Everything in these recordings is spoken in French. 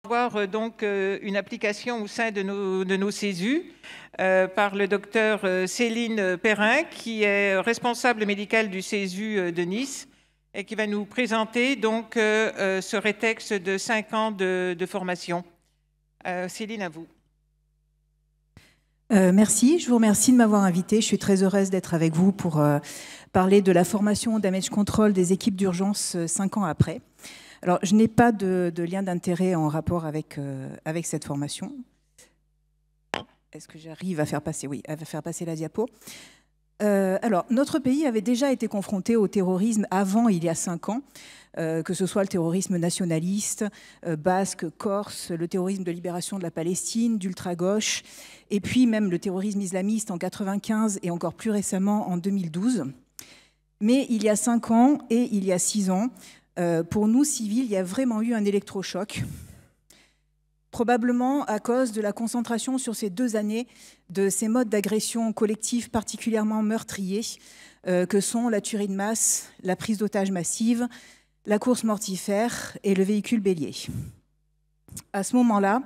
avoir donc une application au sein de nos CESU par le docteur Céline Perrin, qui est responsable médicale du CESU de Nice et qui va nous présenter donc ce rétexte de 5 ans de formation. Céline, à vous. Merci, je vous remercie de m'avoir invitée. Je suis très heureuse d'être avec vous pour parler de la formation damage control des équipes d'urgence 5 ans après. Alors, je n'ai pas de lien d'intérêt en rapport avec cette formation. Est-ce que j'arrive à faire passer? Oui, à faire passer la diapo. Alors, notre pays avait déjà été confronté au terrorisme avant, il y a 5 ans, que ce soit le terrorisme nationaliste, basque, corse, le terrorisme de libération de la Palestine, d'ultra-gauche, et puis même le terrorisme islamiste en 1995 et encore plus récemment en 2012. Mais il y a 5 ans et il y a 6 ans, pour nous, civils, il y a vraiment eu un électrochoc, probablement à cause de la concentration sur ces 2 années de ces modes d'agression collective particulièrement meurtriers, que sont la tuerie de masse, la prise d'otages massive, la course mortifère et le véhicule bélier. À ce moment-là,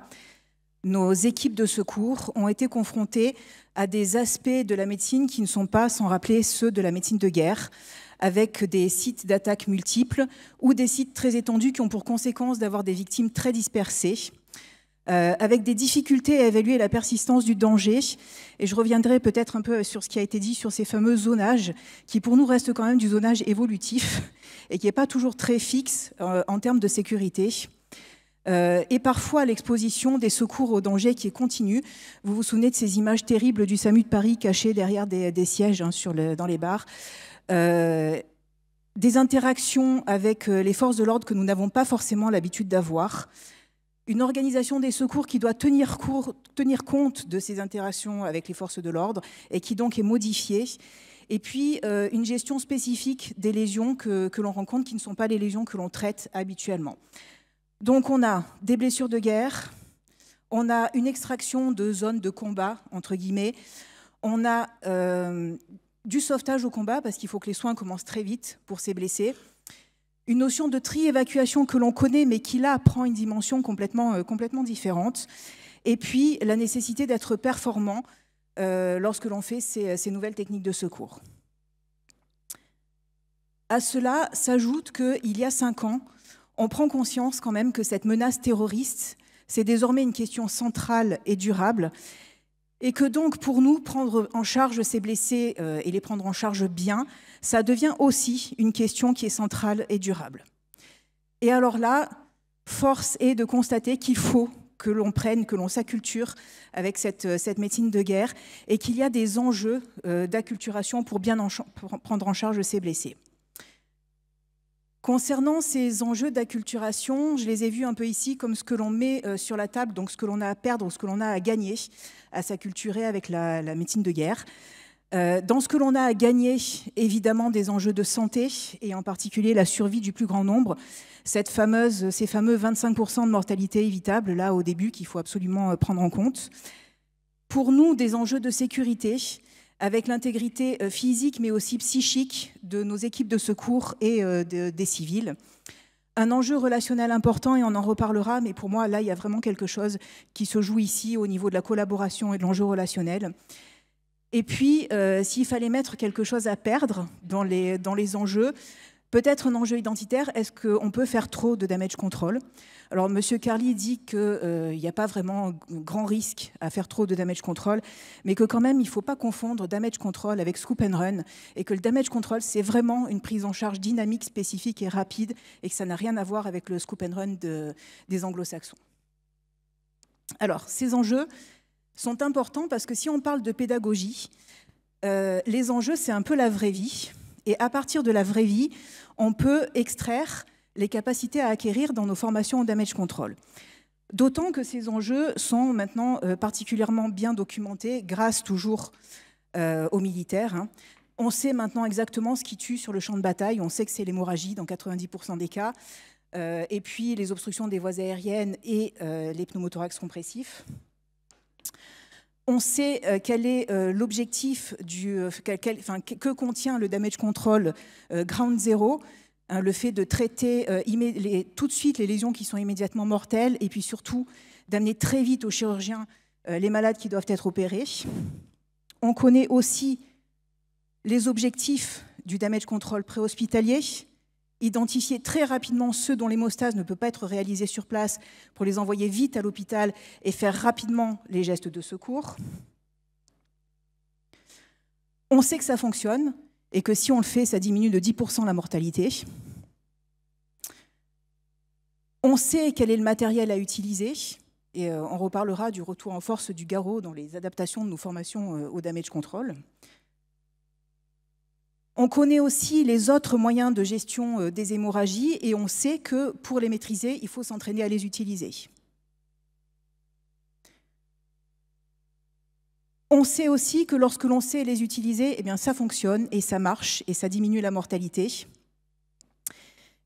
nos équipes de secours ont été confrontées à des aspects de la médecine qui ne sont pas sans rappeler ceux de la médecine de guerre, avec des sites d'attaque multiples ou des sites très étendus qui ont pour conséquence d'avoir des victimes très dispersées, avec des difficultés à évaluer la persistance du danger. Et je reviendrai peut-être un peu sur ce qui a été dit sur ces fameux zonages, qui pour nous restent quand même du zonage évolutif et qui n'est pas toujours très fixe en termes de sécurité. Et parfois l'exposition des secours au danger qui est continue. Vous vous souvenez de ces images terribles du SAMU de Paris cachées derrière des sièges dans les bars. Des interactions avec les forces de l'ordre que nous n'avons pas forcément l'habitude d'avoir. Une organisation des secours qui doit tenir compte de ces interactions avec les forces de l'ordre et qui donc est modifiée. Et puis une gestion spécifique des lésions que l'on rencontre qui ne sont pas les lésions que l'on traite habituellement. Donc on a des blessures de guerre, on a une extraction de zones de combat, entre guillemets, on a du sauvetage au combat, parce qu'il faut que les soins commencent très vite pour ces blessés. Une notion de tri-évacuation que l'on connaît, mais qui là prend une dimension complètement différente. Et puis la nécessité d'être performant lorsque l'on fait ces nouvelles techniques de secours. À cela s'ajoute qu'il y a 5 ans, on prend conscience quand même que cette menace terroriste, c'est désormais une question centrale et durable. Et que donc, pour nous, prendre en charge ces blessés et les prendre en charge bien, ça devient aussi une question qui est centrale et durable. Et alors là, force est de constater qu'il faut que l'on prenne, que l'on s'acculture avec cette médecine de guerre et qu'il y a des enjeux d'acculturation pour bien prendre en charge ces blessés. Concernant ces enjeux d'acculturation, je les ai vus un peu ici comme ce que l'on met sur la table, donc ce que l'on a à perdre, ce que l'on a à gagner à s'acculturer avec la médecine de guerre. Dans ce que l'on a à gagner, évidemment, des enjeux de santé, et en particulier la survie du plus grand nombre, ces fameux 25% de mortalité évitable, là au début, qu'il faut absolument prendre en compte. Pour nous, des enjeux de sécurité, avec l'intégrité physique mais aussi psychique de nos équipes de secours et des civils. Un enjeu relationnel important, et on en reparlera, mais pour moi, là, il y a vraiment quelque chose qui se joue ici au niveau de la collaboration et de l'enjeu relationnel. Et puis, s'il fallait mettre quelque chose à perdre dans les enjeux, peut-être un enjeu identitaire, est-ce qu'on peut faire trop de damage control? Alors, M. Carly dit qu'il n'y a pas vraiment grand risque à faire trop de damage control, mais que quand même, il ne faut pas confondre damage control avec scoop and run, et que le damage control, c'est vraiment une prise en charge dynamique, spécifique et rapide, et que ça n'a rien à voir avec le scoop and run des anglo-saxons. Alors, ces enjeux sont importants parce que si on parle de pédagogie, les enjeux, c'est un peu la vraie vie. Et à partir de la vraie vie, on peut extraire les capacités à acquérir dans nos formations au damage control. D'autant que ces enjeux sont maintenant particulièrement bien documentés grâce toujours aux militaires. Hein. On sait maintenant exactement ce qui tue sur le champ de bataille. On sait que c'est l'hémorragie dans 90% des cas. Et puis les obstructions des voies aériennes et les pneumothorax compressifs. On sait quel est l'objectif que contient le damage control ground zero. hein, le fait de traiter tout de suite les lésions qui sont immédiatement mortelles, et puis surtout d'amener très vite au chirurgien les malades qui doivent être opérés. On connaît aussi les objectifs du damage control préhospitalier, identifier très rapidement ceux dont l'hémostase ne peut pas être réalisée sur place pour les envoyer vite à l'hôpital et faire rapidement les gestes de secours. On sait que ça fonctionne et que si on le fait, ça diminue de 10% la mortalité. On sait quel est le matériel à utiliser. Et on reparlera du retour en force du garrot dans les adaptations de nos formations au damage control. On connaît aussi les autres moyens de gestion des hémorragies et on sait que pour les maîtriser, il faut s'entraîner à les utiliser. On sait aussi que lorsque l'on sait les utiliser, eh bien, ça fonctionne et ça marche et ça diminue la mortalité.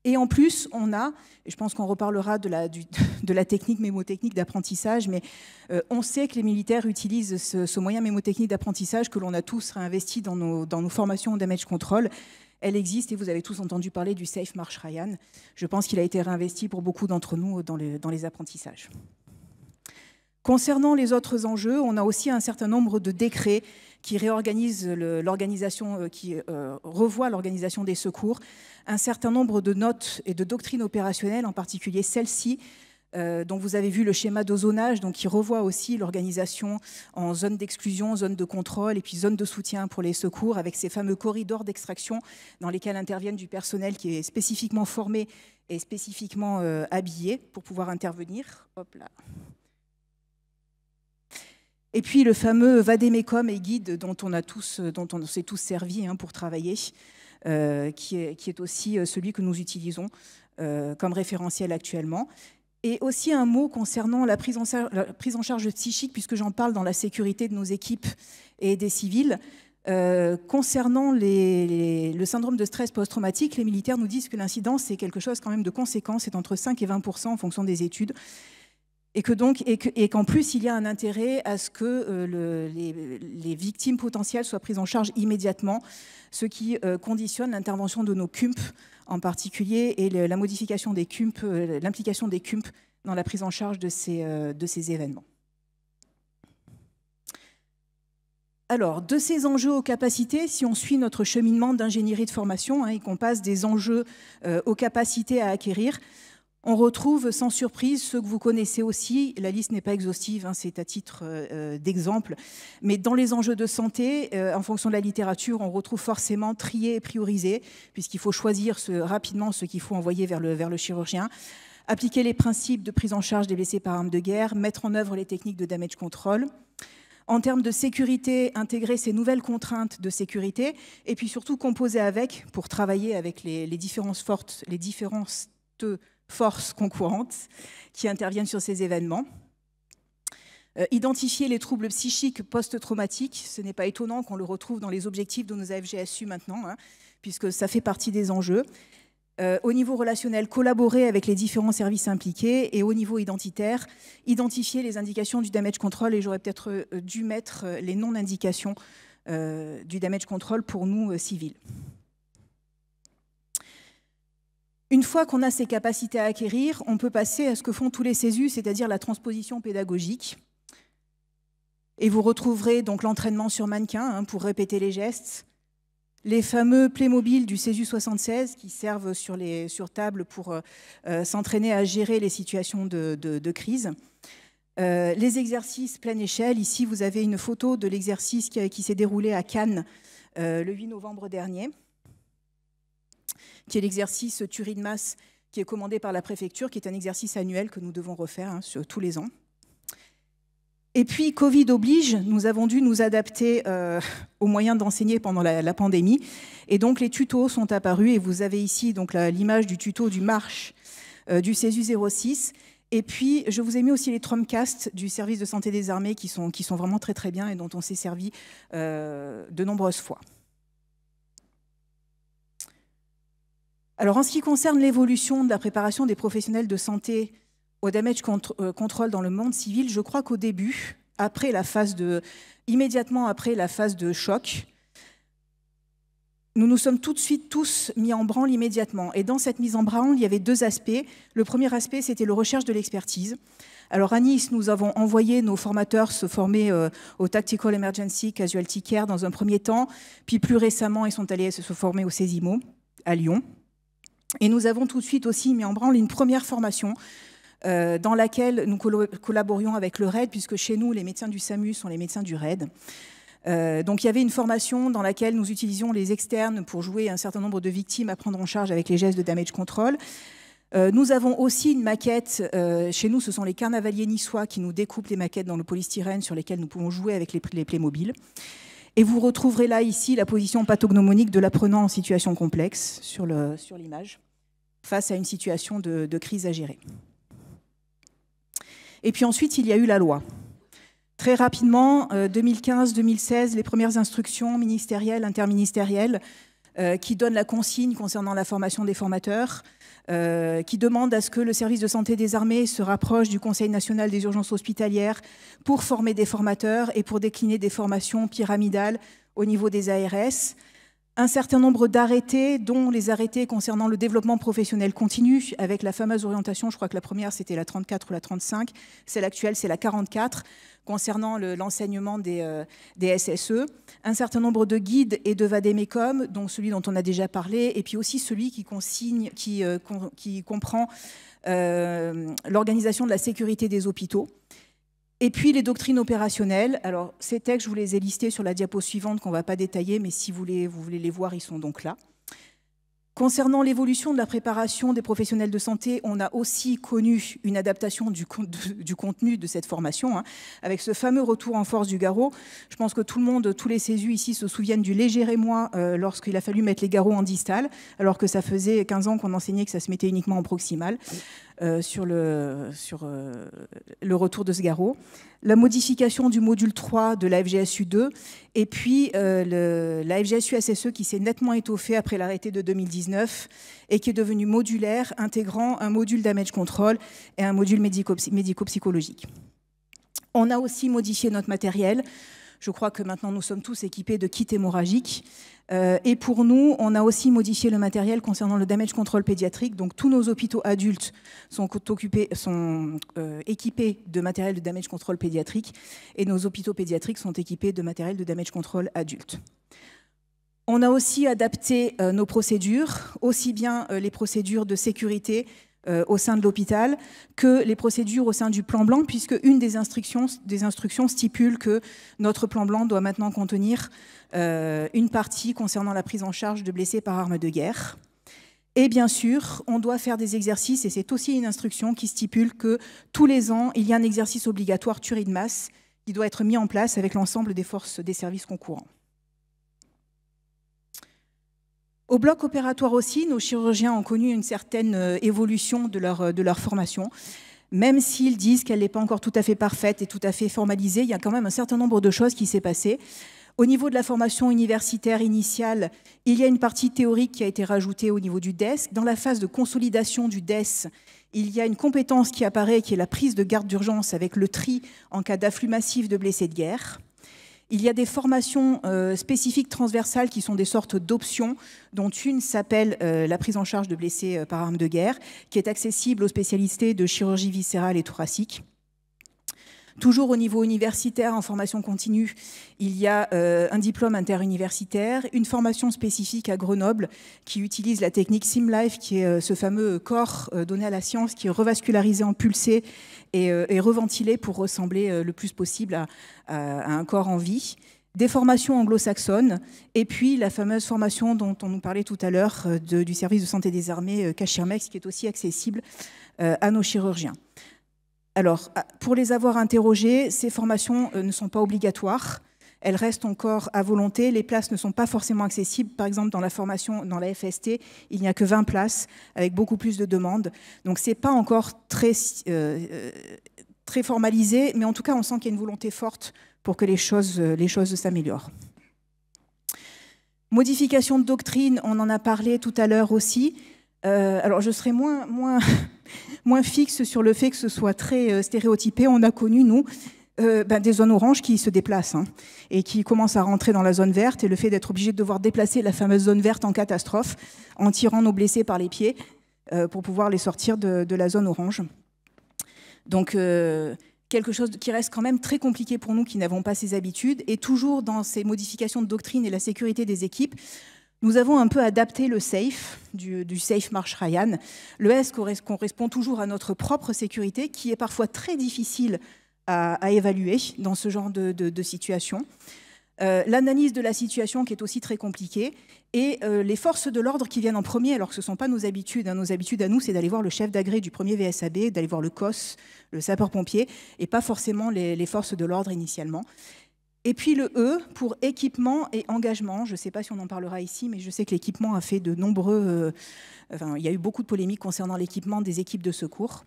Et en plus, on a, et je pense qu'on reparlera de la technique mémotechnique d'apprentissage, mais on sait que les militaires utilisent ce moyen mémotechnique d'apprentissage que l'on a tous réinvesti dans nos formations en damage control. Elle existe et vous avez tous entendu parler du Safe March Ryan. Je pense qu'il a été réinvesti pour beaucoup d'entre nous dans les apprentissages. Concernant les autres enjeux, on a aussi un certain nombre de décrets qui réorganisent l'organisation, qui revoient l'organisation des secours, un certain nombre de notes et de doctrines opérationnelles, en particulier celle-ci, dont vous avez vu le schéma de zonage, donc qui revoit aussi l'organisation en zone d'exclusion, zone de contrôle et puis zone de soutien pour les secours, avec ces fameux corridors d'extraction dans lesquels interviennent du personnel qui est spécifiquement formé et spécifiquement habillé pour pouvoir intervenir. Hop là. Et puis le fameux Vademecum et guide dont on s'est tous servi pour travailler, qui est aussi celui que nous utilisons comme référentiel actuellement. Et aussi un mot concernant la prise en charge psychique, puisque j'en parle dans la sécurité de nos équipes et des civils. Concernant le syndrome de stress post-traumatique, les militaires nous disent que l'incidence, c'est quelque chose quand même de conséquent, c'est entre 5 et 20% en fonction des études. Et qu'en plus, il y a un intérêt à ce que les victimes potentielles soient prises en charge immédiatement, ce qui conditionne l'intervention de nos CUMP en particulier et la modification des CUMP, l'implication des CUMP dans la prise en charge de ces événements. Alors, de ces enjeux aux capacités, si on suit notre cheminement d'ingénierie de formation et qu'on passe des enjeux aux capacités à acquérir, on retrouve sans surprise ceux que vous connaissez aussi. La liste n'est pas exhaustive, c'est à titre d'exemple. Mais dans les enjeux de santé, en fonction de la littérature, on retrouve forcément trier et prioriser, puisqu'il faut choisir rapidement ce qu'il faut envoyer vers le chirurgien. Appliquer les principes de prise en charge des blessés par arme de guerre, mettre en œuvre les techniques de damage control. En termes de sécurité, intégrer ces nouvelles contraintes de sécurité, et puis surtout composer avec, pour travailler avec les différentes forces concurrentes qui interviennent sur ces événements. Identifier les troubles psychiques post-traumatiques, ce n'est pas étonnant qu'on le retrouve dans les objectifs de nos AFGSU maintenant, puisque ça fait partie des enjeux. Au niveau relationnel, collaborer avec les différents services impliqués, et au niveau identitaire, identifier les indications du damage control, et j'aurais peut-être dû mettre les non-indications du damage control pour nous civils. Une fois qu'on a ces capacités à acquérir, on peut passer à ce que font tous les CESU, c'est-à-dire la transposition pédagogique. Et vous retrouverez donc l'entraînement sur mannequin pour répéter les gestes, les fameux Playmobil du CESU 76 qui servent sur table pour s'entraîner à gérer les situations de crise. Les exercices pleine échelle. Ici, vous avez une photo de l'exercice qui s'est déroulé à Cannes le 8 novembre dernier, qui est l'exercice tuerie de masse qui est commandé par la préfecture, qui est un exercice annuel que nous devons refaire tous les ans. Et puis, Covid oblige, nous avons dû nous adapter aux moyens d'enseigner pendant la pandémie. Et donc, les tutos sont apparus. Et vous avez ici l'image du tuto du marche du CESU 06. Et puis, je vous ai mis aussi les Trumcasts du service de santé des armées qui sont vraiment très, très bien et dont on s'est servi de nombreuses fois. Alors, en ce qui concerne l'évolution de la préparation des professionnels de santé au damage control dans le monde civil, je crois qu'au début, immédiatement après la phase de choc, nous nous sommes tout de suite tous mis en branle immédiatement. Et dans cette mise en branle, il y avait deux aspects. Le premier aspect, c'était la recherche de l'expertise. Alors à Nice, nous avons envoyé nos formateurs se former au Tactical Emergency Casualty Care dans un premier temps, puis plus récemment, ils sont allés se former au CESIMO à Lyon. Et nous avons tout de suite aussi mis en branle une première formation dans laquelle nous collaborions avec le RAID, puisque chez nous, les médecins du SAMU sont les médecins du RAID. Donc il y avait une formation dans laquelle nous utilisions les externes pour jouer un certain nombre de victimes à prendre en charge avec les gestes de damage control. Nous avons aussi une maquette, chez nous ce sont les carnavaliers niçois qui nous découpent les maquettes dans le polystyrène sur lesquelles nous pouvons jouer avec les Playmobil. Et vous retrouverez là ici la position pathognomonique de l'apprenant en situation complexe sur l'image, face à une situation de crise à gérer. Et puis ensuite il y a eu la loi. Très rapidement, 2015-2016, les premières instructions ministérielles, interministérielles, qui donnent la consigne concernant la formation des formateurs, qui demandent à ce que le service de santé des armées se rapproche du Conseil national des urgences hospitalières pour former des formateurs et pour décliner des formations pyramidales au niveau des ARS. Un certain nombre d'arrêtés, dont les arrêtés concernant le développement professionnel continu, avec la fameuse orientation, je crois que la première c'était la 34 ou la 35, celle actuelle c'est la 44, concernant l'enseignement des SSE, un certain nombre de guides et de vadémécum, dont celui dont on a déjà parlé, et puis aussi celui qui comprend l'organisation de la sécurité des hôpitaux. Et puis les doctrines opérationnelles. Alors ces textes, je vous les ai listés sur la diapo suivante qu'on ne va pas détailler, mais si vous voulez les voir, ils sont donc là. Concernant l'évolution de la préparation des professionnels de santé, on a aussi connu une adaptation du contenu de cette formation, avec ce fameux retour en force du garrot. Je pense que tout le monde, tous les CESU ici se souviennent du léger émoi lorsqu'il a fallu mettre les garrots en distal, alors que ça faisait 15 ans qu'on enseignait que ça se mettait uniquement en proximal. Sur le retour de ce garrot, la modification du module 3 de la FGSU 2 et puis la FGSU SSE qui s'est nettement étoffée après l'arrêté de 2019 et qui est devenue modulaire, intégrant un module damage control et un module médico-psychologique. On a aussi modifié notre matériel. Je crois que maintenant nous sommes tous équipés de kits hémorragiques. Et pour nous, on a aussi modifié le matériel concernant le damage control pédiatrique. Donc tous nos hôpitaux adultes sont équipés de matériel de damage control pédiatrique et nos hôpitaux pédiatriques sont équipés de matériel de damage control adulte. On a aussi adapté nos procédures, aussi bien les procédures de sécurité au sein de l'hôpital que les procédures au sein du plan blanc, puisque une des instructions stipule que notre plan blanc doit maintenant contenir une partie concernant la prise en charge de blessés par arme de guerre. Et bien sûr, on doit faire des exercices, et c'est aussi une instruction qui stipule que tous les ans, il y a un exercice obligatoire tuerie de masse qui doit être mis en place avec l'ensemble des forces des services concourants. Au bloc opératoire aussi, nos chirurgiens ont connu une certaine évolution de leur formation. Même s'ils disent qu'elle n'est pas encore tout à fait parfaite et tout à fait formalisée, il y a quand même un certain nombre de choses qui s'est passé. Au niveau de la formation universitaire initiale, il y a une partie théorique qui a été rajoutée au niveau du DES. Dans la phase de consolidation du DES, il y a une compétence qui apparaît, qui est la prise de garde d'urgence avec le tri en cas d'afflux massif de blessés de guerre. Il y a des formations spécifiques transversales qui sont des sortes d'options, dont une s'appelle la prise en charge de blessés par arme de guerre, qui est accessible aux spécialistes de chirurgie viscérale et thoracique. Toujours au niveau universitaire, en formation continue, il y a un diplôme interuniversitaire, une formation spécifique à Grenoble qui utilise la technique SimLife, qui est ce fameux corps donné à la science, qui est revascularisé en pulsé et reventilé pour ressembler le plus possible à un corps en vie. Des formations anglo-saxonnes, et puis la fameuse formation dont on nous parlait tout à l'heure du service de santé des armées, Cachirmex, qui est aussi accessible à nos chirurgiens. Alors, pour les avoir interrogés, ces formations ne sont pas obligatoires. Elles restent encore à volonté. Les places ne sont pas forcément accessibles. Par exemple, dans la formation, dans la FST, il n'y a que 20 places, avec beaucoup plus de demandes. Donc, ce n'est pas encore très formalisé, mais en tout cas, on sent qu'il y a une volonté forte pour que les choses s'améliorent. Modification de doctrine, on en a parlé tout à l'heure aussi. Alors, je serai moins fixe sur le fait que ce soit très stéréotypé. On a connu, nous, Des zones oranges qui se déplacent et qui commencent à rentrer dans la zone verte, et le fait d'être obligé de devoir déplacer la fameuse zone verte en catastrophe en tirant nos blessés par les pieds pour pouvoir les sortir de la zone orange. Donc quelque chose qui reste quand même très compliqué pour nous qui n'avons pas ces habitudes, et toujours dans ces modifications de doctrine et la sécurité des équipes, nous avons un peu adapté le SAFE, du Safe March Ryan. Le S correspond toujours à notre propre sécurité, qui est parfois très difficile à évaluer dans ce genre de situation. L'analyse de la situation qui est aussi très compliquée, et les forces de l'ordre qui viennent en premier, alors que ce ne sont pas nos habitudes. Nos habitudes à nous, c'est d'aller voir le chef d'agré du premier VSAB, d'aller voir le COS, le sapeur-pompier, et pas forcément les forces de l'ordre initialement. Et puis le E pour équipement et engagement. Je ne sais pas si on en parlera ici, mais je sais que l'équipement a fait de nombreux... il y a eu beaucoup de polémiques concernant l'équipement des équipes de secours.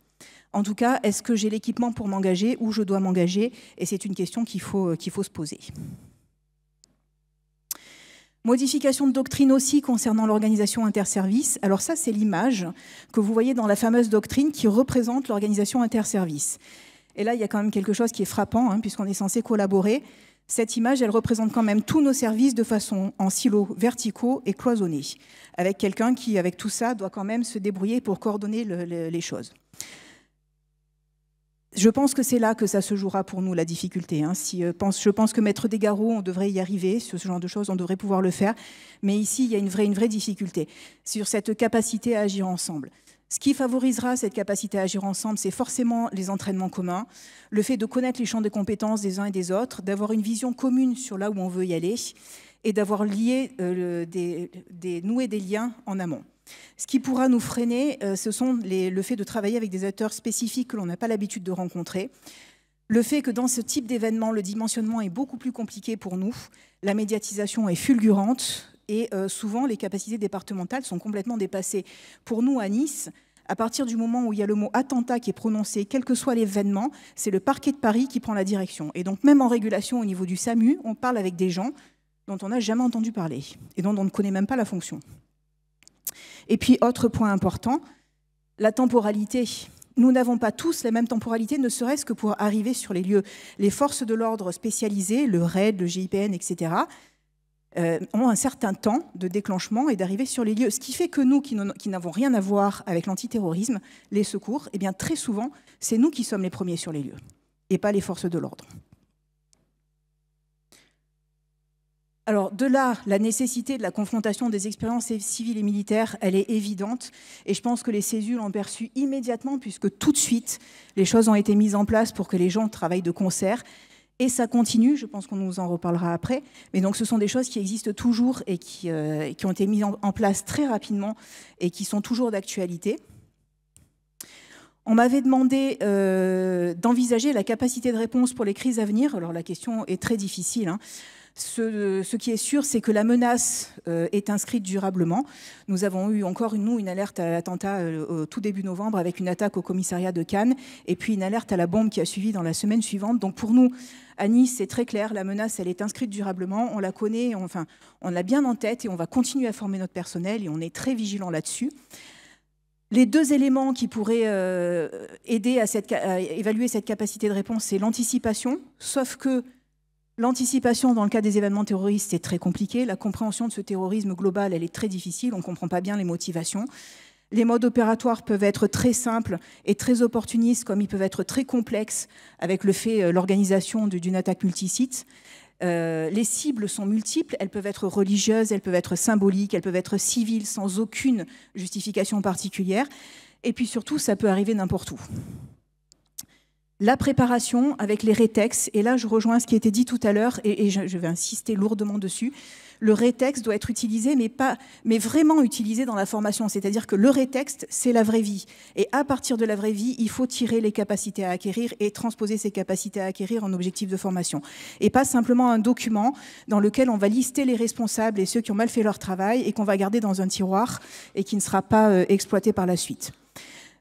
En tout cas, est-ce que j'ai l'équipement pour m'engager, ou je dois m'engager? Et c'est une question qu'il faut se poser. Modification de doctrine aussi concernant l'organisation interservice. Alors ça, c'est l'image que vous voyez dans la fameuse doctrine qui représente l'organisation interservice. Et là, il y a quand même quelque chose qui est frappant, puisqu'on est censé collaborer. Cette image, elle représente quand même tous nos services de façon en silos verticaux et cloisonnés, avec quelqu'un qui, avec tout ça, doit quand même se débrouiller pour coordonner les choses. Je pense que c'est là que ça se jouera pour nous, la difficulté. Je pense que mettre des garrots, on devrait y arriver, ce genre de choses, on devrait pouvoir le faire. Mais ici, il y a une vraie difficulté sur cette capacité à agir ensemble. Ce qui favorisera cette capacité à agir ensemble, c'est forcément les entraînements communs, le fait de connaître les champs de compétences des uns et des autres, d'avoir une vision commune sur là où on veut y aller, et d'avoir noué des liens en amont. Ce qui pourra nous freiner, ce sont le fait de travailler avec des acteurs spécifiques que l'on n'a pas l'habitude de rencontrer. Le fait que dans ce type d'événement, le dimensionnement est beaucoup plus compliqué pour nous, la médiatisation est fulgurante et souvent les capacités départementales sont complètement dépassées. Pour nous à Nice, à partir du moment où il y a le mot attentat qui est prononcé, quel que soit l'événement, c'est le parquet de Paris qui prend la direction. Et donc même en régulation au niveau du SAMU, on parle avec des gens dont on n'a jamais entendu parler et dont on ne connaît même pas la fonction. Et puis, autre point important, la temporalité. Nous n'avons pas tous la même temporalité, ne serait-ce que pour arriver sur les lieux. Les forces de l'ordre spécialisées, le RAID, le GIPN, etc., ont un certain temps de déclenchement et d'arrivée sur les lieux. Ce qui fait que nous, qui n'avons rien à voir avec l'antiterrorisme, les secours, eh bien, très souvent, c'est nous qui sommes les premiers sur les lieux, et pas les forces de l'ordre. Alors de là, la nécessité de la confrontation des expériences civiles et militaires, elle est évidente. Et je pense que les CESU l'ont perçu immédiatement, puisque tout de suite, les choses ont été mises en place pour que les gens travaillent de concert. Et ça continue, je pense qu'on nous en reparlera après. Mais donc ce sont des choses qui existent toujours et qui ont été mises en place très rapidement et qui sont toujours d'actualité. On m'avait demandé d'envisager la capacité de réponse pour les crises à venir. Alors la question est très difficile, Ce qui est sûr, c'est que la menace est inscrite durablement. Nous avons eu encore une alerte à l'attentat au tout début novembre avec une attaque au commissariat de Cannes et puis une alerte à la bombe qui a suivi dans la semaine suivante. Donc pour nous, à Nice, c'est très clair, la menace, elle est inscrite durablement, on la connaît, on l'a bien en tête et on va continuer à former notre personnel et on est très vigilant là-dessus. Les deux éléments qui pourraient aider à évaluer cette capacité de réponse, c'est l'anticipation, sauf que l'anticipation dans le cas des événements terroristes, c'est très compliqué. La compréhension de ce terrorisme global, elle est très difficile. On ne comprend pas bien les motivations. Les modes opératoires peuvent être très simples et très opportunistes, comme ils peuvent être très complexes avec l'organisation d'une attaque multisite. Les cibles sont multiples. Elles peuvent être religieuses, elles peuvent être symboliques, elles peuvent être civiles, sans aucune justification particulière. Et puis surtout, ça peut arriver n'importe où. La préparation avec les rétextes, et là je rejoins ce qui a été dit tout à l'heure, et je vais insister lourdement dessus, le rétexte doit être utilisé, mais vraiment utilisé dans la formation, c'est-à-dire que le rétexte, c'est la vraie vie. Et à partir de la vraie vie, il faut tirer les capacités à acquérir et transposer ces capacités à acquérir en objectif de formation. Et pas simplement un document dans lequel on va lister les responsables et ceux qui ont mal fait leur travail et qu'on va garder dans un tiroir et qui ne sera pas exploité par la suite.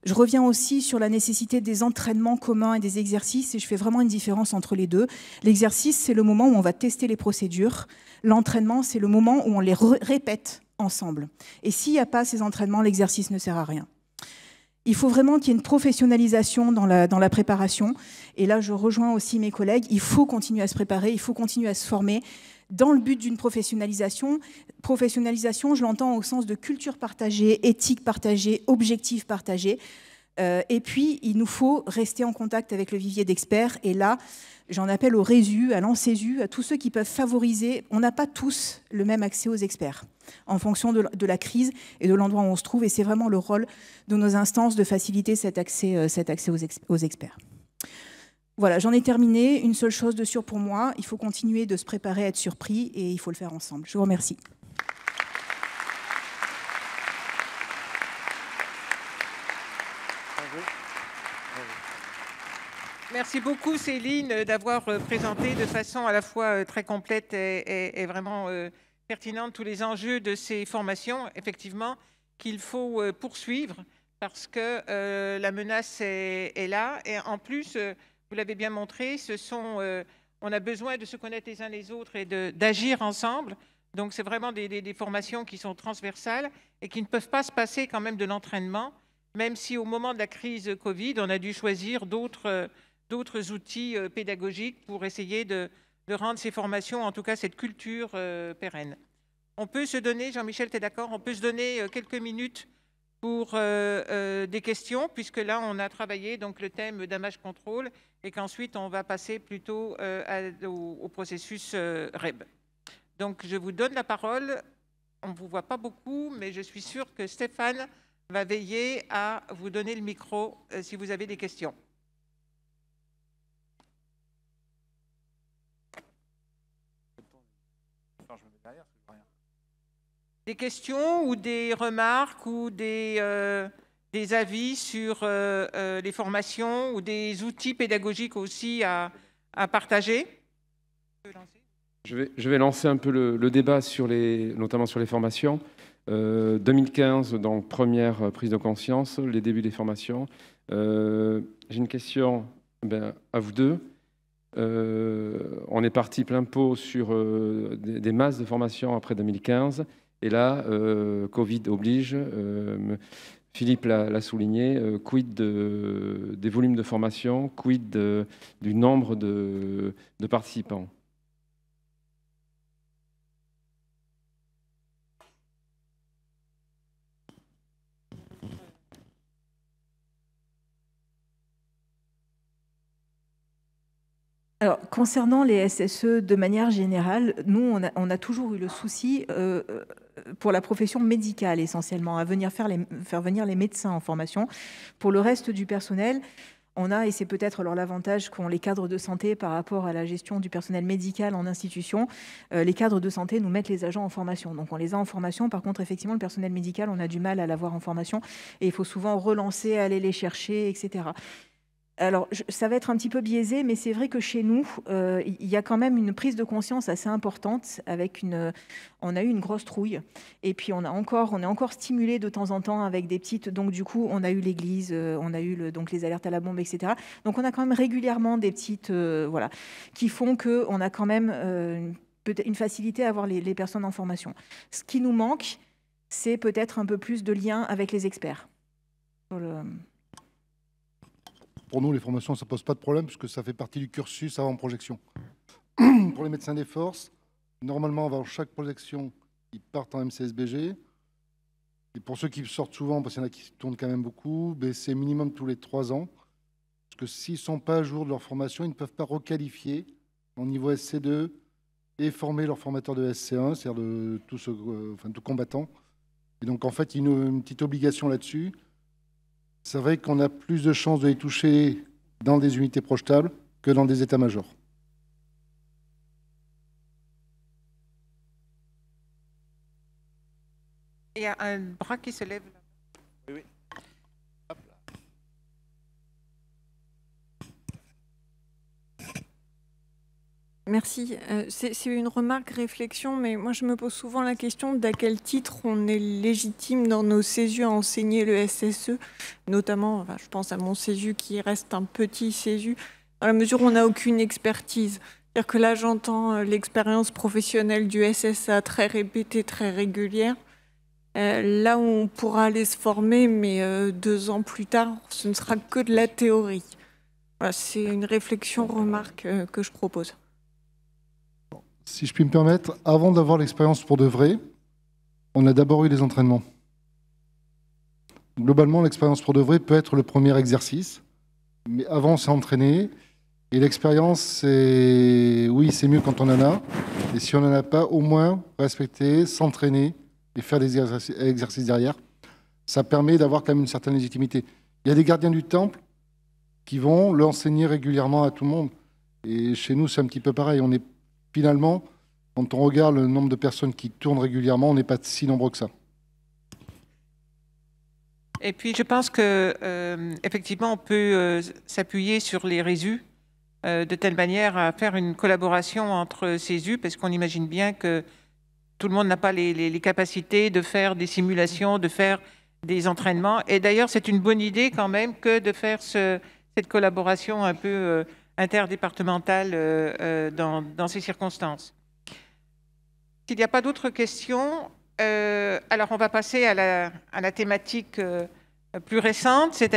Je reviens aussi sur la nécessité des entraînements communs et des exercices, et je fais vraiment une différence entre les deux. L'exercice, c'est le moment où on va tester les procédures. L'entraînement, c'est le moment où on les répète ensemble. Et s'il n'y a pas ces entraînements, l'exercice ne sert à rien. Il faut vraiment qu'il y ait une professionnalisation dans la préparation. Et là, je rejoins aussi mes collègues. Il faut continuer à se préparer, il faut continuer à se former dans le but d'une professionnalisation. Professionnalisation, je l'entends au sens de culture partagée, éthique partagée, objectif partagé. Et puis, il nous faut rester en contact avec le vivier d'experts. Et là, j'en appelle au RESU, à l'ANSESU, à tous ceux qui peuvent favoriser. On n'a pas tous le même accès aux experts en fonction de la crise et de l'endroit où on se trouve. Et c'est vraiment le rôle de nos instances de faciliter cet accès aux experts. Voilà, j'en ai terminé. Une seule chose de sûre pour moi, il faut continuer de se préparer à être surpris et il faut le faire ensemble. Je vous remercie. Merci beaucoup Céline d'avoir présenté de façon à la fois très complète et vraiment pertinente tous les enjeux de ces formations, effectivement, qu'il faut poursuivre parce que la menace est là. Et en plus, vous l'avez bien montré, on a besoin de se connaître les uns les autres et d'agir ensemble. Donc c'est vraiment des formations qui sont transversales et qui ne peuvent pas se passer quand même de l'entraînement, même si au moment de la crise Covid, on a dû choisir d'autres outils pédagogiques pour essayer de rendre ces formations, en tout cas cette culture pérenne. On peut se donner, Jean-Michel, tu es d'accord, on peut se donner quelques minutes pour des questions, puisque là, on a travaillé donc, le thème damage control et qu'ensuite, on va passer plutôt au processus REB. Donc, je vous donne la parole. On ne vous voit pas beaucoup, mais je suis sûre que Stéphane va veiller à vous donner le micro si vous avez des questions. Des questions ou des remarques ou des avis sur les formations ou des outils pédagogiques aussi à partager? Je vais lancer un peu le débat notamment sur les formations. 2015, donc première prise de conscience, les débuts des formations. J'ai une question à vous deux. On est parti plein pot sur des masses de formations après 2015. Et là, Covid oblige, Philippe l'a souligné, quid des volumes de formation, quid du nombre de participants? Alors, concernant les SSE, de manière générale, nous, on a toujours eu le souci, pour la profession médicale essentiellement, à faire venir les médecins en formation. Pour le reste du personnel, on a, et c'est peut-être alors l'avantage qu'ont les cadres de santé par rapport à la gestion du personnel médical en institution, les cadres de santé nous mettent les agents en formation. Donc on les a en formation, par contre, effectivement, le personnel médical, on a du mal à l'avoir en formation et il faut souvent relancer, aller les chercher, etc. Alors, ça va être un petit peu biaisé, mais c'est vrai que chez nous, il y a quand même une prise de conscience assez importante. On a eu une grosse trouille, et puis on est encore stimulé de temps en temps avec des petites. Donc du coup, on a eu l'église, on a eu donc les alertes à la bombe, etc. Donc on a quand même régulièrement des petites, voilà, qui font que on a quand même peut-être une facilité à avoir les personnes en formation. Ce qui nous manque, c'est peut-être un peu plus de lien avec les experts. Pour nous, les formations, ça ne pose pas de problème puisque ça fait partie du cursus avant projection. Pour les médecins des forces, normalement, avant chaque projection, ils partent en MCSBG. Et pour ceux qui sortent souvent, parce qu'il y en a qui tournent quand même beaucoup, c'est minimum tous les 3 ans. Parce que s'ils ne sont pas à jour de leur formation, ils ne peuvent pas requalifier au niveau SC2 et former leur formateur de SC1, c'est-à-dire de tout combattant. Et donc, en fait, il y a une petite obligation là-dessus. C'est vrai qu'on a plus de chances de les toucher dans des unités projetables que dans des états-majors. Il y a un bras qui se lève. Oui, oui. Hop là. Merci. C'est une remarque, réflexion, mais moi je me pose souvent la question d'à quel titre on est légitime dans nos CESU à enseigner le SSE, notamment, je pense à mon CESU qui reste un petit CESU, dans la mesure où on n'a aucune expertise. C'est-à-dire que là j'entends l'expérience professionnelle du SSA très répétée, très régulière. Là où on pourra aller se former, mais 2 ans plus tard, ce ne sera que de la théorie. Voilà, c'est une réflexion, remarque que je propose. Si je puis me permettre, avant d'avoir l'expérience pour de vrai, on a d'abord eu des entraînements. Globalement, l'expérience pour de vrai peut être le premier exercice, mais avant, on s'est entraîné. Et l'expérience, oui, c'est mieux quand on en a. Et si on n'en a pas, au moins respecter, s'entraîner et faire des exercices derrière. Ça permet d'avoir quand même une certaine légitimité. Il y a des gardiens du temple qui vont l'enseigner régulièrement à tout le monde. Et chez nous, c'est un petit peu pareil. On est finalement, quand on regarde le nombre de personnes qui tournent régulièrement, on n'est pas si nombreux que ça. Et puis, je pense qu'effectivement, on peut s'appuyer sur les RESU de telle manière à faire une collaboration entre CESU, parce qu'on imagine bien que tout le monde n'a pas les capacités de faire des simulations, de faire des entraînements. Et d'ailleurs, c'est une bonne idée quand même que de faire cette collaboration un peu interdépartementale dans ces circonstances. S'il n'y a pas d'autres questions, alors on va passer à la thématique plus récente, c'est-à-dire